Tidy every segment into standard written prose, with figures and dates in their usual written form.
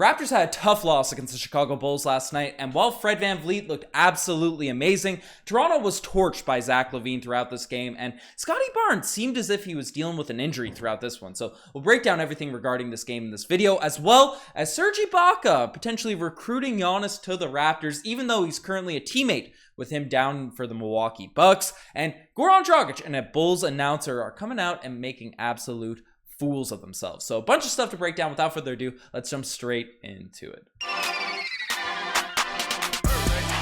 Raptors had a tough loss against the Chicago Bulls last night, and while Fred VanVleet looked absolutely amazing, Toronto was torched by Zach LaVine throughout this game, and Scottie Barnes seemed as if he was dealing with an injury throughout this one. So we'll break down everything regarding this game in this video, as well as Serge potentially recruiting Giannis to the Raptors, even though he's currently a teammate with him down for the Milwaukee Bucks, and Goran Dragic and a Bulls announcer are coming out and making absolute fools of themselves. So a bunch of stuff to break down. Without further ado, let's jump straight into it.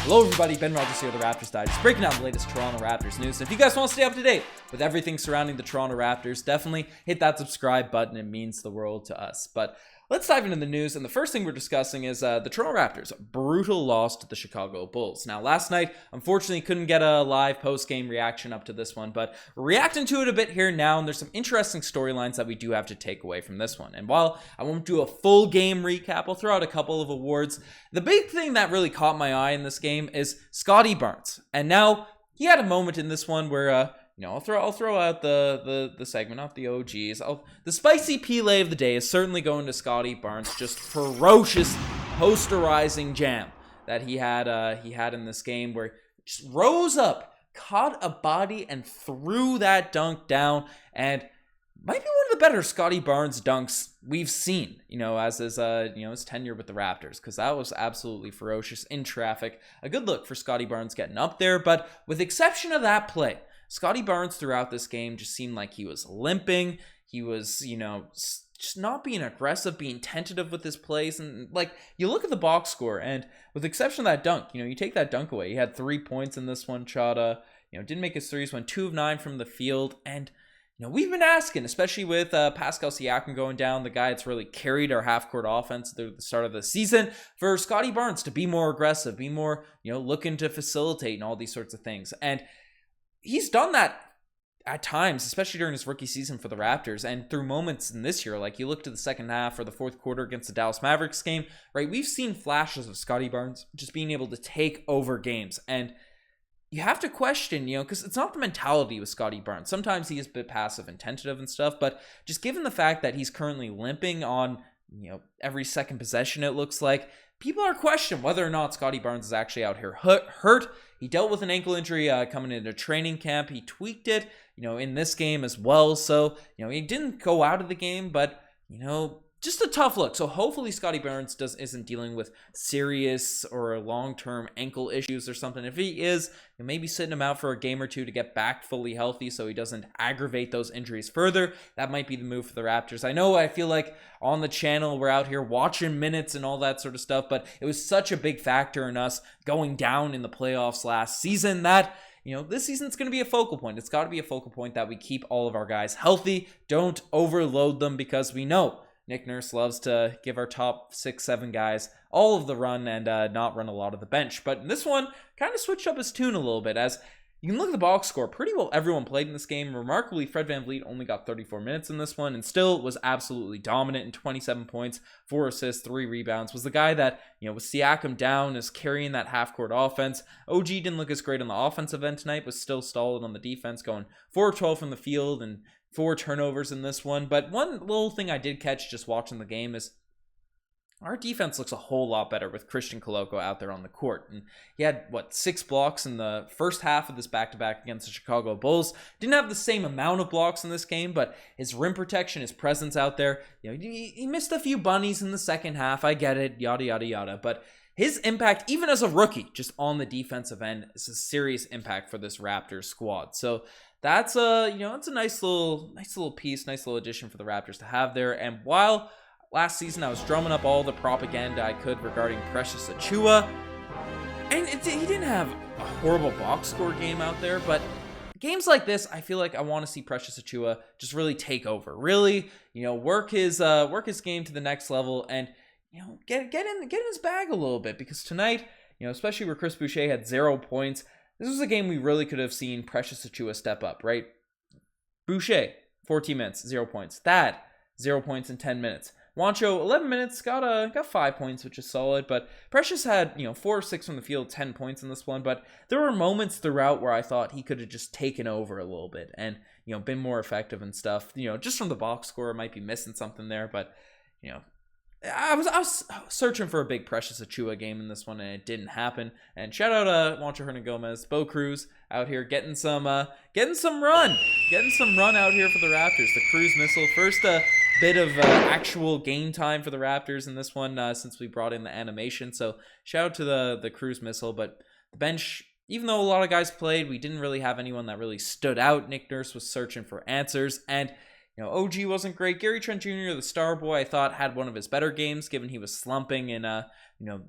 Hello everybody, Ben Rogers here, the Raptors Digest, breaking down the latest Toronto Raptors news. And if you guys want to stay up to date with everything surrounding the Toronto Raptors, definitely hit that subscribe button. It means the world to us. But let's dive into the news, and the first thing we're discussing is the Toronto Raptors' brutal loss to the Chicago Bulls. Now, last night, unfortunately, couldn't get a live post-game reaction up to this one, but we're reacting to it a bit here now, and there's some interesting storylines that we do have to take away from this one. And while I won't do a full game recap, I'll throw out a couple of awards. The big thing that really caught my eye in this game is Scottie Barnes. And now, he had a moment in this one where, I'll throw out the segment, not the OGs. The spicy Pele of the day is certainly going to Scottie Barnes. Just ferocious, posterizing jam that he had in this game, where he just rose up, caught a body, and threw that dunk down. And might be one of the better Scottie Barnes dunks we've seen, as his tenure with the Raptors, because that was absolutely ferocious in traffic. A good look for Scottie Barnes getting up there, but with exception of that play, Scottie Barnes throughout this game just seemed like he was limping. He was, just not being aggressive, being tentative with his plays. And, you look at the box score, and with the exception of that dunk, you take that dunk away. He had 3 points in this one. Chada, didn't make his threes, went 2 of 9 from the field. And, we've been asking, especially with Pascal Siakam going down, the guy that's really carried our half-court offense through the start of the season, for Scottie Barnes to be more aggressive, be more, looking to facilitate and all these sorts of things. And he's done that at times, especially during his rookie season for the Raptors, and through moments in this year, like you look to the second half or the fourth quarter against the Dallas Mavericks game, right? We've seen flashes of Scottie Barnes just being able to take over games. And you have to question, because it's not the mentality with Scottie Barnes. Sometimes he is a bit passive and tentative and stuff, but just given the fact that he's currently limping on, every second possession, it looks like, people are questioning whether or not Scottie Barnes is actually out here hurt. He dealt with an ankle injury coming into training camp. He tweaked it, in this game as well. So, he didn't go out of the game, but, just a tough look. So hopefully Scottie Barnes isn't dealing with serious or long-term ankle issues or something. If he is, maybe sitting him out for a game or two to get back fully healthy so he doesn't aggravate those injuries further. That might be the move for the Raptors. I feel like on the channel we're out here watching minutes and all that sort of stuff, but it was such a big factor in us going down in the playoffs last season that this season's going to be a focal point. It's got to be a focal point that we keep all of our guys healthy. Don't overload them, because we know Nick Nurse loves to give our top 6-7 guys all of the run and not run a lot of the bench. But in this one, kind of switched up his tune a little bit. As you can look at the box score, pretty well everyone played in this game. Remarkably, Fred VanVleet only got 34 minutes in this one and still was absolutely dominant in 27 points, 4 assists, 3 rebounds. Was the guy that, with Siakam down, is carrying that half-court offense. OG didn't look as great on the offensive end tonight, but still solid on the defense, going 4-12 from the field and 4 turnovers in this one. But one little thing I did catch just watching the game is our defense looks a whole lot better with Christian Koloko out there on the court. And he had, 6 blocks in the first half of this back-to-back against the Chicago Bulls. Didn't have the same amount of blocks in this game, but his rim protection, his presence out there, he missed a few bunnies in the second half. I get it, yada, yada, yada. But his impact, even as a rookie, just on the defensive end, is a serious impact for this Raptors squad. So that's it's a nice little piece, nice little addition for the Raptors to have there. And while last season I was drumming up all the propaganda I could regarding Precious Achiuwa, and he didn't have a horrible box score game out there, but games like this, I feel like I want to see Precious Achiuwa just really take over, really, work his game to the next level, and get in his bag a little bit, because tonight, especially where Chris Boucher had 0 points. This was a game we really could have seen Precious Achiuwa step up, right? Boucher, 14 minutes, 0 points. Thad, 0 points in 10 minutes. Juancho, 11 minutes, got 5 points, which is solid. But Precious had, 4 or 6 from the field, 10 points in this one. But there were moments throughout where I thought he could have just taken over a little bit and, been more effective and stuff. Just from the box score, might be missing something there. But, I was searching for a big Precious Achua game in this one, and it didn't happen. And shout out to Juancho Hernangomez, Bo Cruz out here getting some run out here for the Raptors. The Cruz missile, first bit of actual game time for the Raptors in this one since we brought in the animation. So shout out to the Cruz missile, but the bench, even though a lot of guys played, we didn't really have anyone that really stood out. Nick Nurse was searching for answers, and OG wasn't great. Gary Trent Jr., the star boy, I thought had one of his better games, given he was slumping in the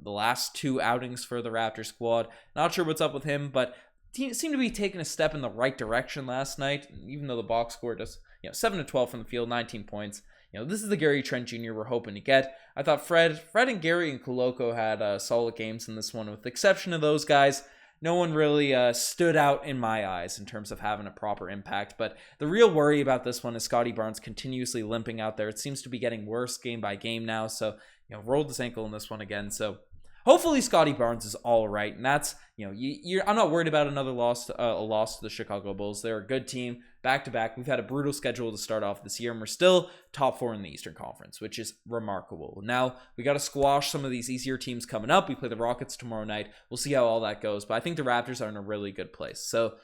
last 2 outings for the Raptors squad. Not sure what's up with him, but he seemed to be taking a step in the right direction last night, even though the box score just 7-12 from the field, 19 points. This is the Gary Trent Jr. we're hoping to get. I thought Fred and Gary and Koloko had solid games in this one. With the exception of those guys, no one really stood out in my eyes in terms of having a proper impact. But the real worry about this one is Scottie Barnes continuously limping out there. It seems to be getting worse game by game now. So, rolled his ankle in this one again. So hopefully Scottie Barnes is all right. And that's, I'm not worried about another loss to the Chicago Bulls. They're a good team, back-to-back. We've had a brutal schedule to start off this year, and we're still top 4 in the Eastern Conference, which is remarkable. Now, we got to squash some of these easier teams coming up. We play the Rockets tomorrow night. We'll see how all that goes, but I think the Raptors are in a really good place. So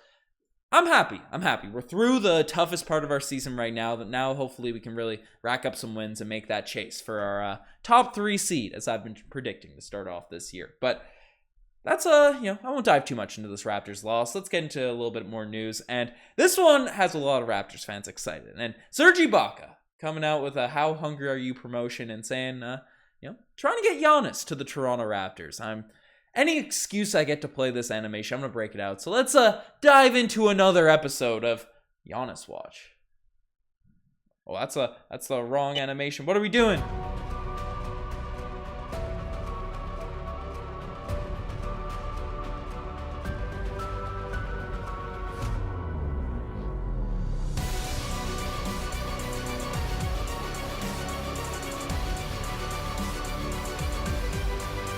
I'm happy. We're through the toughest part of our season right now. That now hopefully we can really rack up some wins and make that chase for our top 3 seed, as I've been predicting to start off this year. But that's I won't dive too much into this Raptors loss. Let's get into a little bit more news, and this one has a lot of Raptors fans excited. And Serge Ibaka coming out with a "How hungry are you" promotion and saying, trying to get Giannis to the Toronto Raptors. Any excuse I get to play this animation, I'm going to break it out. So let's dive into another episode of Giannis Watch. Oh, that's the wrong animation. What are we doing?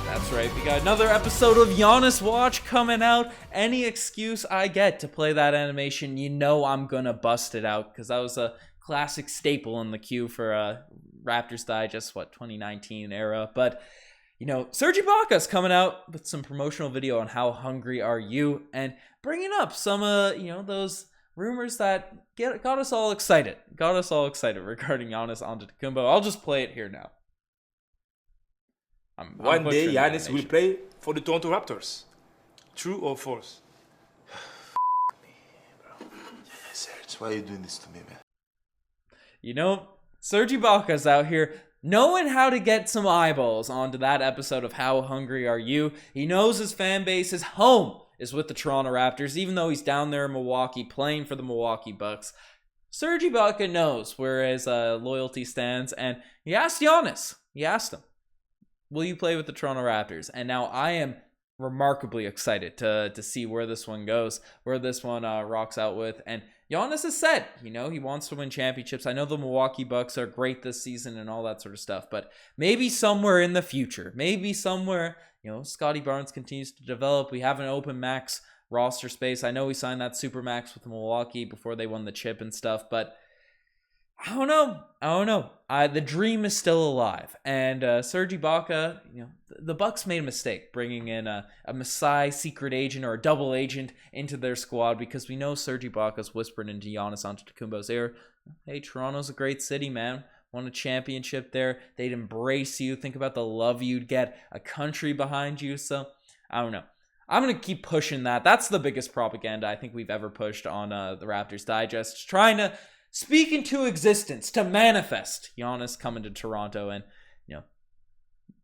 That's right, we got another episode of Giannis Watch coming out. Any excuse I get to play that animation, I'm gonna bust it out, because that was a classic staple in the queue for Raptors Digest, 2019 era. But, Serge Ibaka's coming out with some promotional video on how hungry are you, and bringing up some, those rumors that got us all excited regarding Giannis Antetokounmpo. I'll just play it here now. One day, Giannis will play for the Toronto Raptors. True or false? me, bro. Serge, why are you doing this to me, man? Serge Ibaka's out here knowing how to get some eyeballs onto that episode of How Hungry Are You. He knows his fan base, his home is with the Toronto Raptors, even though he's down there in Milwaukee playing for the Milwaukee Bucks. Serge Ibaka knows where his loyalty stands, and he asked Giannis. He asked him, will you play with the Toronto Raptors? And now I am remarkably excited to see where this one goes, where this one rocks out with. And Giannis has said, he wants to win championships. I know the Milwaukee Bucks are great this season and all that sort of stuff, but maybe somewhere in the future, Scottie Barnes continues to develop. We have an open max roster space. I know we signed that super max with Milwaukee before they won the chip and stuff, but I don't know. The dream is still alive. And Serge Ibaka, the Bucks made a mistake bringing in a Masai secret agent or a double agent into their squad, because we know Serge Ibaka's whispered into Giannis Antetokounmpo's ear, hey, Toronto's a great city, man. Won a championship there. They'd embrace you. Think about the love you'd get. A country behind you. So, I don't know. I'm going to keep pushing that. That's the biggest propaganda I think we've ever pushed on the Raptors Digest. Trying to speak into existence, to manifest Giannis coming to Toronto, and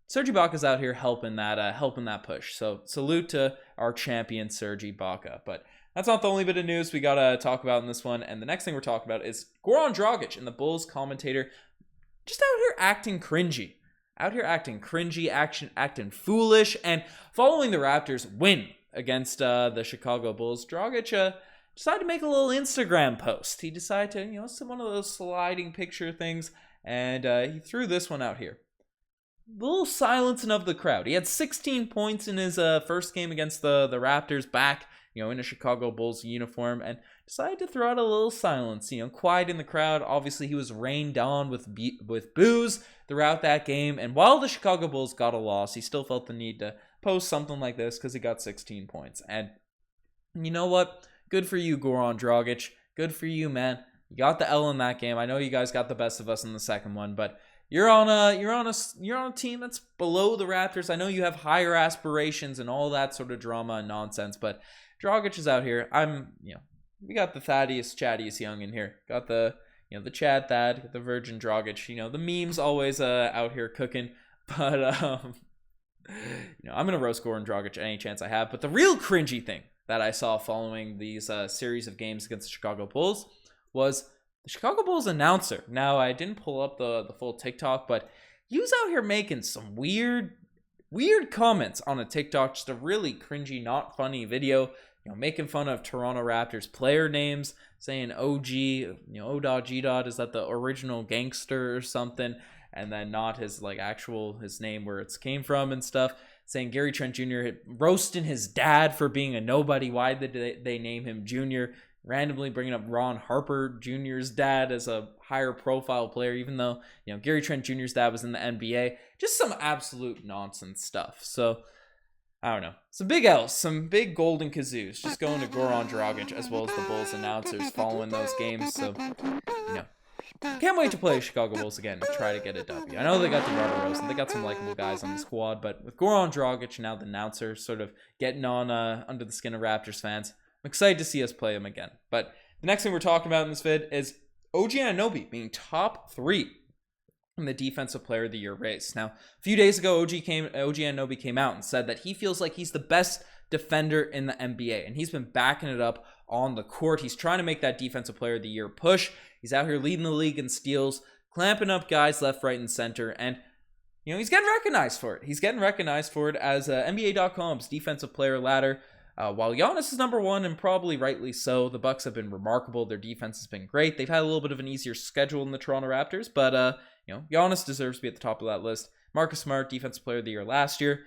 Serge Ibaka's out here helping that push. So salute to our champion Serge Ibaka. But that's not the only bit of news we gotta talk about in this one. And the next thing we're talking about is Goran Dragic and the Bulls commentator just out here acting cringy, acting foolish, and following the Raptors win against the Chicago Bulls. Dragic decided to make a little Instagram post. He decided to, some one of those sliding picture things, and he threw this one out here. A little silencing of the crowd. He had 16 points in his first game against the Raptors back in a Chicago Bulls uniform, and decided to throw out a little silence, quiet in the crowd. Obviously, he was rained on with boos throughout that game, and while the Chicago Bulls got a loss, he still felt the need to post something like this because he got 16 points. And you know what? Good for you, Goran Dragic. Good for you, man. You got the L in that game. I know you guys got the best of us in the second one, but you're on a team that's below the Raptors. I know you have higher aspirations and all that sort of drama and nonsense, but Dragic is out here. We got the Thaddeus Chattius Young in here. Got the Chad Thad, the Virgin Dragic. The memes always out here cooking, but I'm gonna roast Goran Dragic any chance I have. But the real cringy thing that I saw following these series of games against the Chicago Bulls was the Chicago Bulls announcer. Now, I didn't pull up the full TikTok, but he was out here making some weird comments on a TikTok, just a really cringy, not funny video, making fun of Toronto Raptors player names, saying OG, O.G. is that the original gangster or something, and then not his his name where it came from and stuff, saying Gary Trent Jr. roasting his dad for being a nobody. Why did they name him Junior? Randomly bringing up Ron Harper Jr.'s dad as a higher profile player, even though, Gary Trent Jr.'s dad was in the NBA. Just some absolute nonsense stuff. So, I don't know. Some big L's, some big golden kazoos just going to Goran Dragic as well as the Bulls announcers following those games. So, can't wait to play Chicago Bulls again and try to get a W. I know they got DeMar DeRozan and they got some likable guys on the squad, but with Goran Dragic now the announcer sort of getting on under the skin of Raptors fans, I'm excited to see us play him again. But the next thing we're talking about in this vid is OG Anunoby being top 3 in the Defensive Player of the Year race. Now, a few days ago, OG Anunoby came out and said that he feels like he's the best defender in the NBA, and he's been backing it up on the court. He's trying to make that Defensive Player of the Year push. He's out here leading the league in steals, clamping up guys left, right, and center, and he's getting recognized for it. He's getting recognized for it as NBA.com's Defensive Player ladder. While Giannis is number 1, and probably rightly so, the Bucks have been remarkable. Their defense has been great. They've had a little bit of an easier schedule than the Toronto Raptors, but Giannis deserves to be at the top of that list. Marcus Smart, Defensive Player of the Year last year.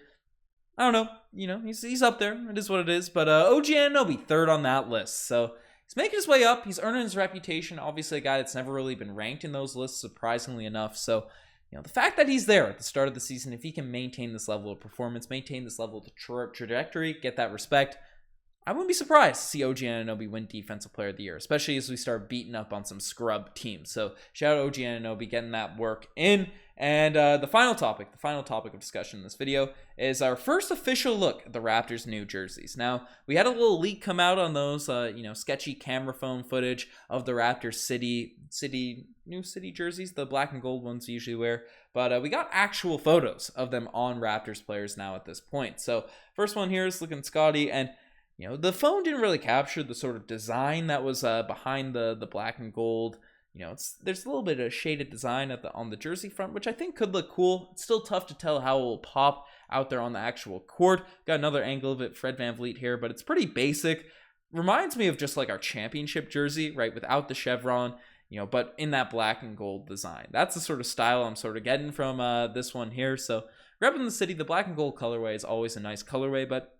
I don't know. He's up there. It is what it is. But OG Anunoby, 3rd on that list. So he's making his way up. He's earning his reputation. Obviously, a guy that's never really been ranked in those lists, surprisingly enough. So the fact that he's there at the start of the season, if he can maintain this level of performance, maintain this level of trajectory, get that respect, I wouldn't be surprised to see OG Anunoby win Defensive Player of the Year, especially as we start beating up on some scrub teams. So shout out OG Anunoby getting that work in. And the final topic of discussion in this video is our first official look at the Raptors' new jerseys. Now, we had a little leak come out on those, sketchy camera phone footage of the Raptors new city jerseys, the black and gold ones we usually wear. But we got actual photos of them on Raptors players now at this point. So first one here is looking Scottie, and the phone didn't really capture the sort of design that was behind the black and gold. There's a little bit of shaded design on the jersey front, which I think could look cool. It's still tough to tell how it will pop out there on the actual court. Got another angle of it, Fred VanVleet here, but it's pretty basic. Reminds me of just like our championship jersey, right? Without the chevron, but in that black and gold design. That's the sort of style I'm sort of getting from this one here. So repping the city, the black and gold colorway is always a nice colorway, but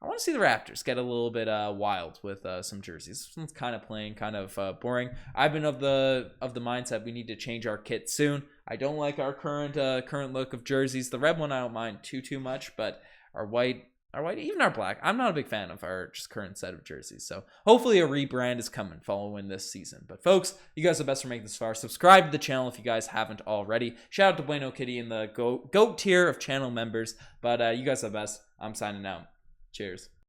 I want to see the Raptors get a little bit wild with some jerseys. This one's kind of plain, kind of boring. I've been of the mindset we need to change our kit soon. I don't like our current look of jerseys. The red one I don't mind too much, but our white, even our black, I'm not a big fan of our just current set of jerseys. So hopefully a rebrand is coming following this season. But folks, you guys are the best for making this far. Subscribe to the channel if you guys haven't already. Shout out to Bueno Kitty in the GOAT tier of channel members. But you guys are the best. I'm signing out. Cheers.